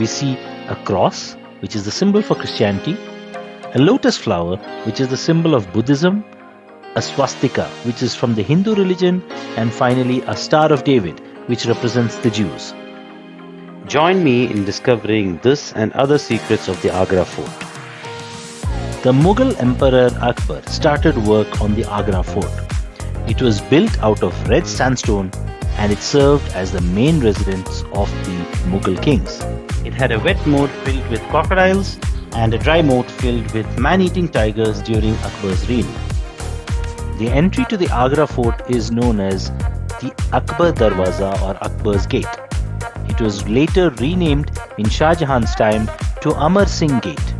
We see a cross, which is the symbol for Christianity, a lotus flower, which is the symbol of Buddhism, a swastika, which is from the Hindu religion, and finally a Star of David, which represents the Jews. Join me in discovering this and other secrets of the Agra Fort. The Mughal Emperor Akbar started work on the Agra Fort. It was built out of red sandstone and it served as the main residence of the Mughal kings. It had a wet moat filled with crocodiles and a dry moat filled with man-eating tigers during Akbar's reign. The entry to the Agra Fort is known as the Akbar Darwaza or Akbar's Gate. It was later renamed in Shah Jahan's time to Amar Singh Gate.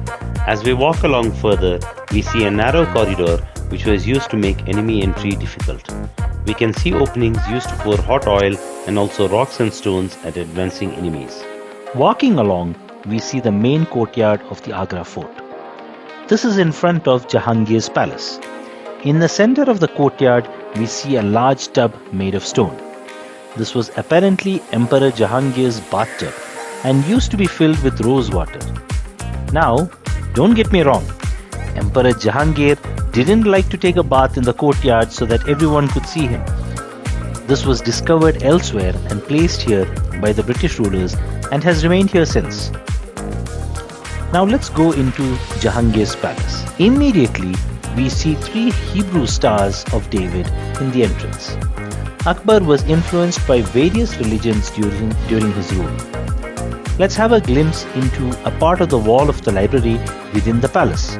As we walk along further, we see a narrow corridor which was used to make enemy entry difficult. We can see openings used to pour hot oil and also rocks and stones at advancing enemies. Walking along, we see the main courtyard of the Agra Fort. This is in front of Jahangir's palace. In the center of the courtyard, we see a large tub made of stone. This was apparently Emperor Jahangir's bathtub and used to be filled with rose water. Now, don't get me wrong, Emperor Jahangir didn't like to take a bath in the courtyard so that everyone could see him. This was discovered elsewhere and placed here by the British rulers and has remained here since. Now let's go into Jahangir's palace. Immediately, we see 3 Hebrew stars of David in the entrance. Akbar was influenced by various religions during his rule. Let's have a glimpse into a part of the wall of the library within the palace.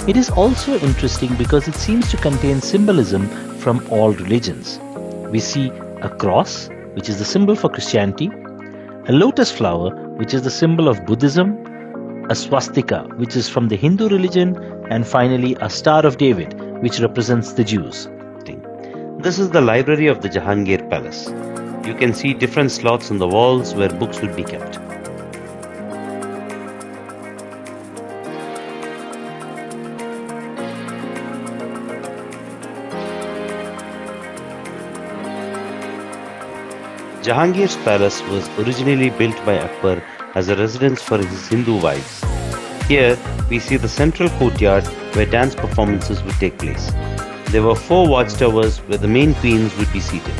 It is also interesting because it seems to contain symbolism from all religions. We see a cross, which is the symbol for Christianity, a lotus flower, which is the symbol of Buddhism, a swastika, which is from the Hindu religion, and finally a Star of David, which represents the Jews. This is the library of the Jahangir Palace. You can see different slots on the walls where books would be kept. Jahangir's palace was originally built by Akbar as a residence for his Hindu wives. Here, we see the central courtyard where dance performances would take place. There were 4 watchtowers where the main queens would be seated.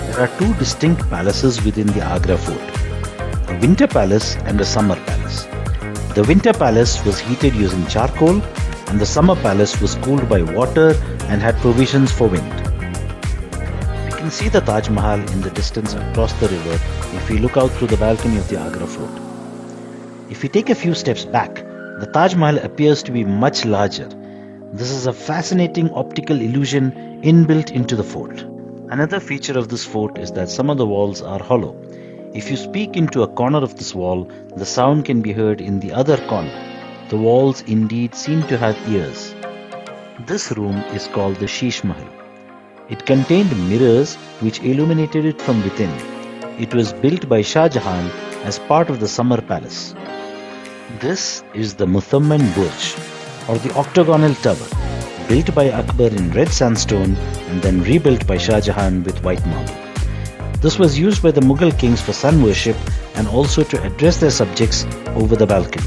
There are 2 distinct palaces within the Agra Fort, a winter palace and a summer palace. The winter palace was heated using charcoal and the summer palace was cooled by water and had provisions for wind. We can see the Taj Mahal in the distance across the river if we look out through the balcony of the Agra Fort. If we take a few steps back, the Taj Mahal appears to be much larger. This is a fascinating optical illusion inbuilt into the fort. Another feature of this fort is that some of the walls are hollow. If you speak into a corner of this wall, the sound can be heard in the other corner. The walls indeed seem to have ears. This room is called the Sheesh Mahal. It contained mirrors which illuminated it from within. It was built by Shah Jahan as part of the summer palace. This is the Musamman Burj, or the octagonal tower, built by Akbar in red sandstone and then rebuilt by Shah Jahan with white marble. This was used by the Mughal kings for sun worship and also to address their subjects over the balcony.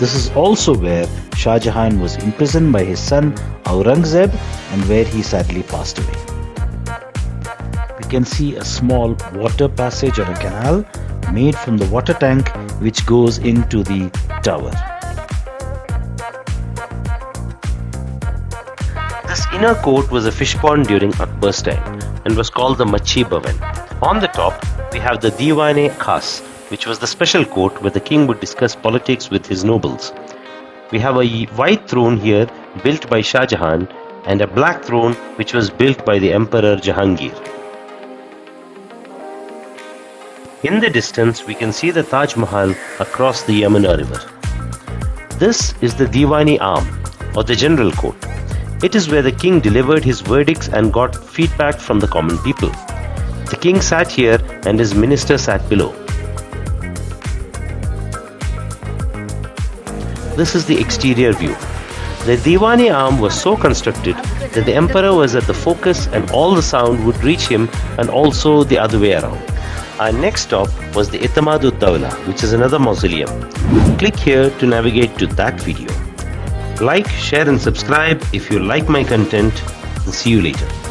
This is also where Shah Jahan was imprisoned by his son Aurangzeb and where he sadly passed away. We can see a small water passage or a canal made from the water tank which goes into the tower. This inner court was a fish pond during Akbar's time and was called the Machi Bhavan. On the top, we have the Diwan-i-Khas, which was the special court where the king would discuss politics with his nobles. We have a white throne here built by Shah Jahan and a black throne which was built by the Emperor Jahangir. In the distance, we can see the Taj Mahal across the Yamuna River. This is the Diwan-i-Am, or the General Court. It is where the king delivered his verdicts and got feedback from the common people. The king sat here and his minister sat below. This is the exterior view. The Diwan-i-Am was so constructed that the emperor was at the focus and all the sound would reach him, and also the other way around. Our next stop was the Itimadud-Dawla, which is another mausoleum. Click here to navigate to that video. Like, share and subscribe if you like my content, and see you later.